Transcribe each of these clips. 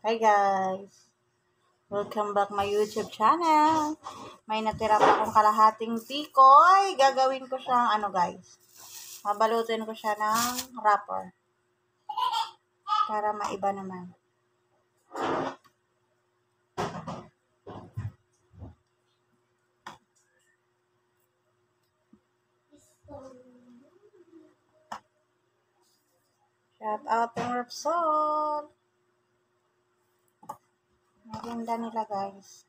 Hi guys! Welcome back my YouTube channel. May natira pa akong kalahating tikoy. Gagawin ko siyang guys. Babalutin ko siya ng wrapper. Para maiba naman. Shout out to Repsol. Maganda nila guys.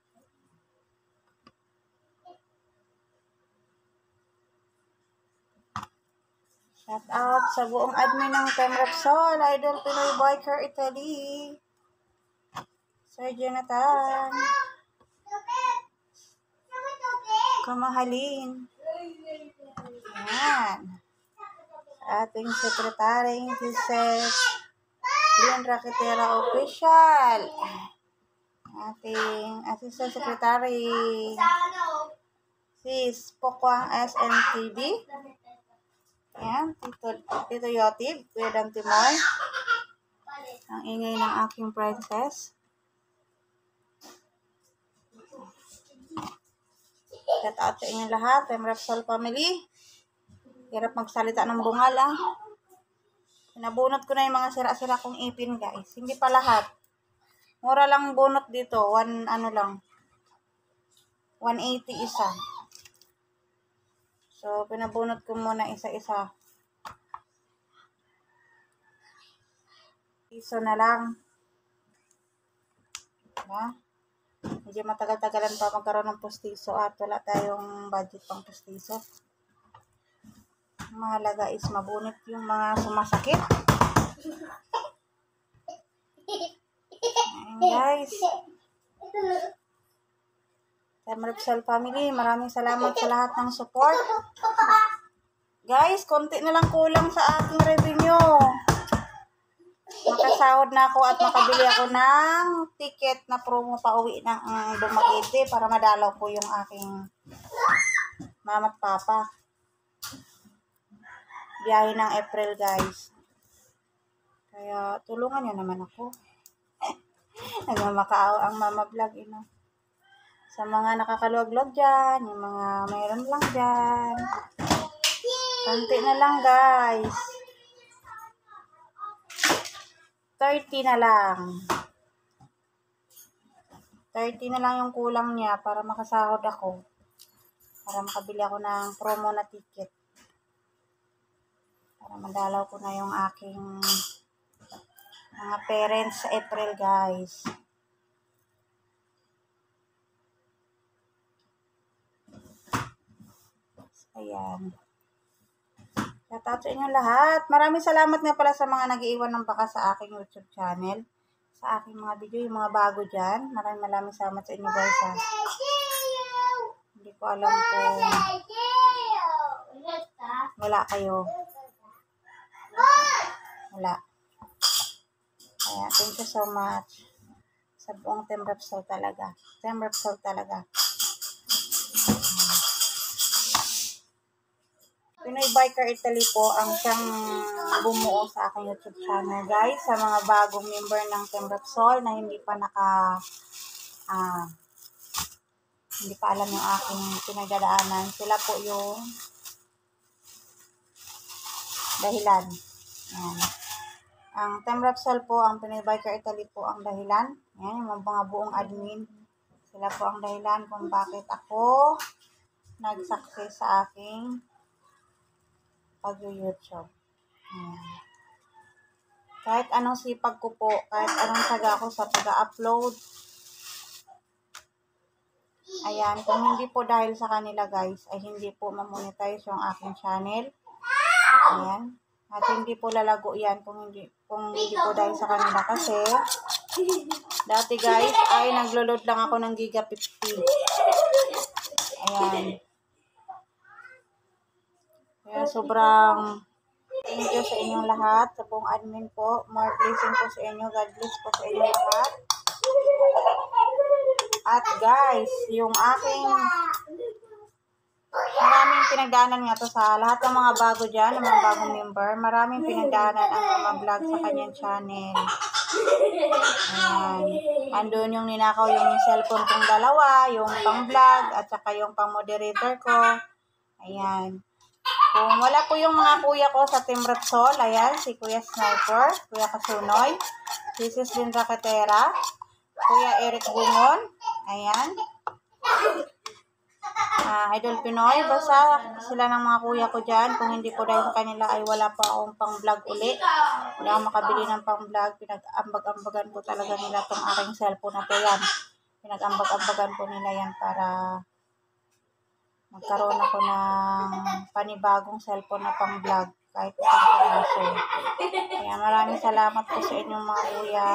Shout out sa buong admin ng Team Repsol, Idol Pinoy Biker Italy, Sir Jonathan, Kamahalin, yan, ating sekretary, si Lian Raquetera Official, ating assistant secretary, sis Pokwang SNTV, yan, Tito Yotib, Kuya Dam Timoy, ang ingay ng aking princess. Shout out sa inyo lahat, Team Repsol family. Hirap magsalita ng bungal Pinabunot ko na yung mga sira-sira kong ipin guys. Hindi pa lahat. Mura lang bunot dito. 180 isa. So, pinabunot ko muna isa-isa. Piso na lang. Diba? Medyo matagal-tagalan pa magkaroon ng pustiso at wala tayong budget pang pustiso. Mahalaga is mabunot yung mga sumasakit. Ayan guys. Team Repsol family, maraming salamat sa lahat ng support. Guys, konti na lang kulang sa aking revenue. Makasahod na ako at makabili ako ng ticket na promo pa uwi ng Dumaguete para madalaw po yung aking mama at papa. Biyahe ng April guys. Kaya tulungan niyo naman ako. Nagmamakaaw ang mama vlog Sa mga nakakaluwag-luwag dyan, yung mga mayroon lang dyan. Konti na lang guys. 30 na lang. 30 na lang yung kulang niya para makasahod ako. Para makabili ako ng promo na ticket. Para madalaw ko na yung aking mga parents sa April guys. Ayan. Shout out sa inyo lahat. Maraming salamat nga pala sa mga nag-iiwan ng baka sa aking YouTube channel. Sa aking mga video, yung mga bago dyan. Maraming salamat sa inyo guys Hindi ko alam kung wala kayo. Wala. Kaya, thank you so much. Sa buong Team Repsol talaga. Team Repsol talaga. Pinoy Biker Italy po ang siyang bumuo sa aking YouTube channel guys. Sa mga bagong member ng Team Repsol na hindi pa hindi pa alam yung aking pinagdadaanan. Sila po yung dahilan. Ayan. Ang Team Repsol po, ang Pinoy Biker Italy po ang dahilan. Ayan, yung mga buong admin. Sila po ang dahilan kung bakit ako nag-success sa aking pag-YouTube. Kahit anong sipag ko po, kahit anong taga ko sa pag-upload. Ayan, kung hindi po dahil sa kanila guys, ay hindi po mamonetize yung aking channel. Ayan. At hindi po lalago yan kung hindi po dahil sa kanila kasi dati guys ay naglo-load lang ako ng Giga 50. Ayan. Kaya sobrang thank you sa inyong lahat, sa buong admin po. More blessing po sa inyo. God bless po sa inyong lahat. At guys, yung aking maraming pinagdaanan nga to sa lahat ng mga bago dyan, ng mga bagong member. Maraming pinagdaanan ang mga vlog sa kanyang channel. Ayan. Andun yung ninakaw yung cellphone kong dalawa, yung pang-vlog, at saka yung pang-moderator ko. Ayan. Kung wala po yung mga kuya ko sa Team Repsol, ayan, si Kuya Sniper, Kuya Kasunoy, si Sis Lynn Raquetera, Kuya Eric Bungon, ayan. Idol Pinoy, basta sila ng mga kuya ko dyan. Kung hindi po dahil sa kanila ay wala pa akong pang-vlog uli. Wala akong makabili ng pang-vlog. Pinag-ambag-ambagan po talaga nila itong aking cellphone na to yan. Pinag-ambag-ambagan po nila yan para magkaroon ako ng panibagong cellphone na pang-vlog. Kahit isang piraso. Kaya maraming salamat po sa inyong mga kuya.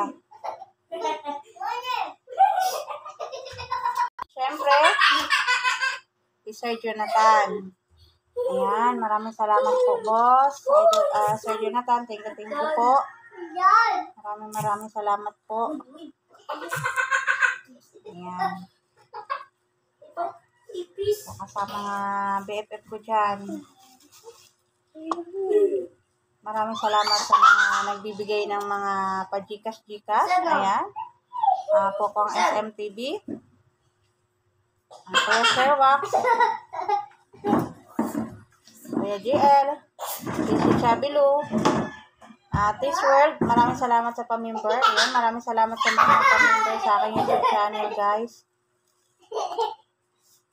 Siyempre, si Sir Jonathan. Ayan, maraming salamat po, boss. Sir Jonathan, thank you po. Maraming salamat po. Ayan. Saka sa mga BFF ko dyan. Maraming salamat sa mga nagbibigay ng mga pa-Gcash. Ayan. Pokong SMTV. Kuya Sir Wax. Kuya GL. Si Chabilu. This World. Maraming salamat sa pamember. Ayan, maraming salamat sa mga pamember sa aking YouTube channel, guys.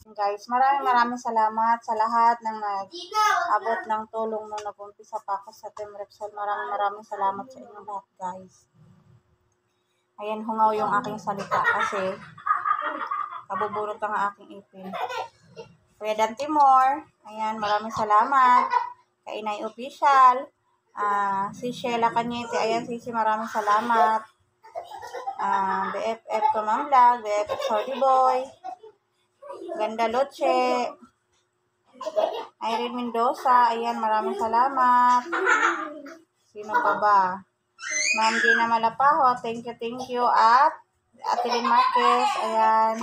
Guys, maraming salamat sa lahat ng nag-abot ng tulong nung nag-umpisa pa ako sa Team Repsol. Maraming salamat sa inyong lahat, guys. Ayan, hungaw yung aking salita kasi kabubulot ang aking ipin. Kuya Dan Timor, ayan, maraming salamat. Kay Inay Official, si Sheila Cañete, ayan, Sisi, maraming salamat. BFF Kumang Vlog, BFF Sorry Boy, Ganda Loche, Irene Mendoza, ayan, maraming salamat. Sino pa ba? Ma'am Gina Malapaho, thank you. At Atelin Marquez, ayan.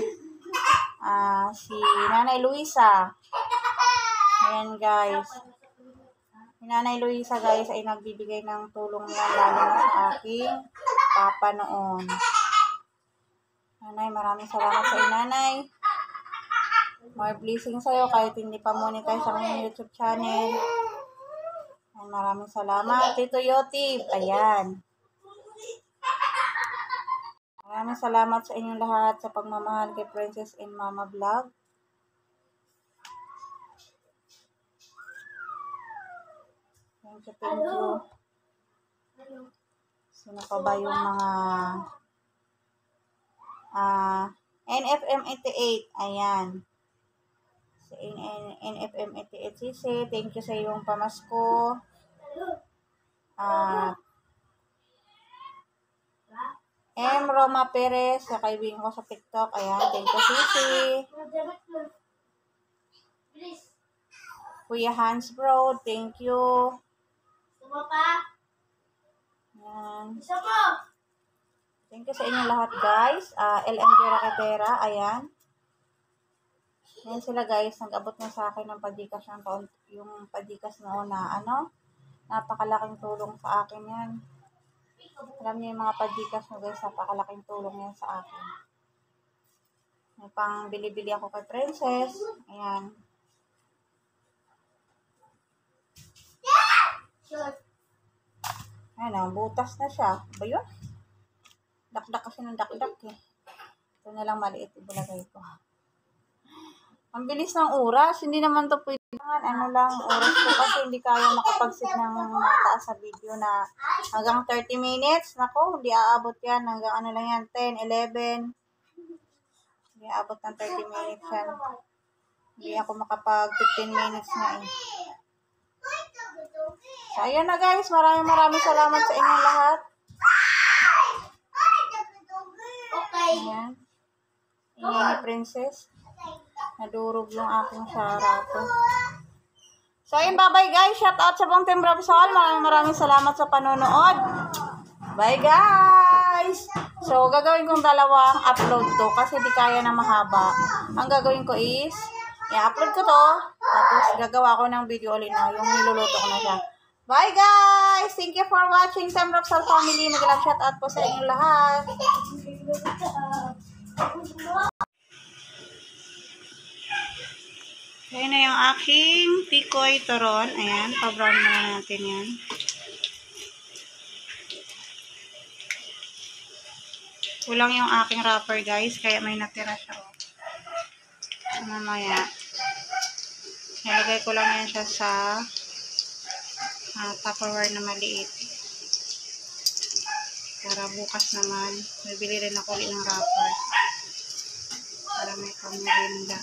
Si Nanay Luisa. Ayan, guys. Si Nanay Luisa, guys, ay nagbibigay ng tulong yan, lalo na sa aking papa noon. Nanay, maraming salamat sa inanay. More blessing sa'yo kahit hindi pa monetize ang iyong YouTube channel. Ayan, maraming salamat. Tito Yotib, ayan. Maraming salamat sa inyong lahat sa pagmamahal kay Princess and Mama Vlog. Thank you. Sino pa ba yung mga NFM88? Ayan. Si NFM88 Sisi, thank you sa iyong pamasko. Roma Perez, sa kaibigan ko sa TikTok. Ayan, thank you, Sisi. Kuya Hans Bro, thank you. Ayan. Thank you sa inyong lahat, guys. LMG Raquetera, ayan. Ayan sila, guys. Nag-abot na sa akin ng pa-Gcash yung pa-Gcash noon na, napakalaking tulong sa akin yan. Alam niyo yung mga pa-Gcash mo, guys, napakalaking tulong yan sa akin. May pang bili-bili ako kay Princess. Ayan. Ayan, butas na siya. Ba yun? Dakdak kasi ng dakdak eh. Ito na lang maliit, ibulagay ko. Ang bilis ng oras. Hindi naman to pwede. Ano lang, oras ko kasi hindi kaya makapag-sit ng mataas sa video na hanggang 30 minutes. Nako, hindi aabot yan. Hanggang ano lang yan, 10, 11. Hindi aabot ng 30 minutes yan. Hindi ako makapag 15 minutes na eh. So, ayan na, guys. Maraming salamat sa inyong lahat. Ayan. Ingay ni Princess. Nadurog yung aking sarato. So, ayun, bye-bye, guys. Shout out sa buong Team Repsol. Maraming salamat sa panonood. Bye, guys! So, gagawin kong dalawang upload to kasi di kaya na mahaba. Ang gagawin ko is, i-upload ko to, tapos gagawa ko ng video ulit na yung niluluto ko na siya. Bye guys! Thank you for watching Sam Rapsal Family. Mag-love shout out po sa inyong lahat. Ayan na yung aking tikoy turon. Ayan, pa-brown na natin yan. Kulang yung aking wrapper guys, kaya may natira siya. Mamaya, nilagay ko lang yan siya sa Tupperware na maliit. Para bukas naman, bibili rin ako ulit ng wrapper. Para may pamerinda.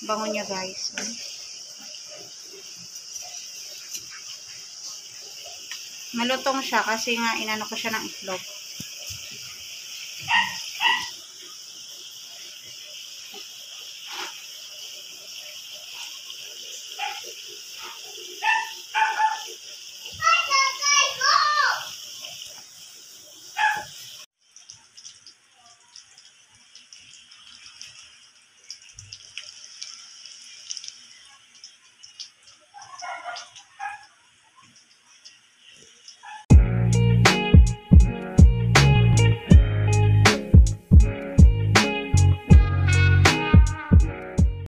Bango niya guys. Malutong siya kasi nga inano ko siya ng itlog.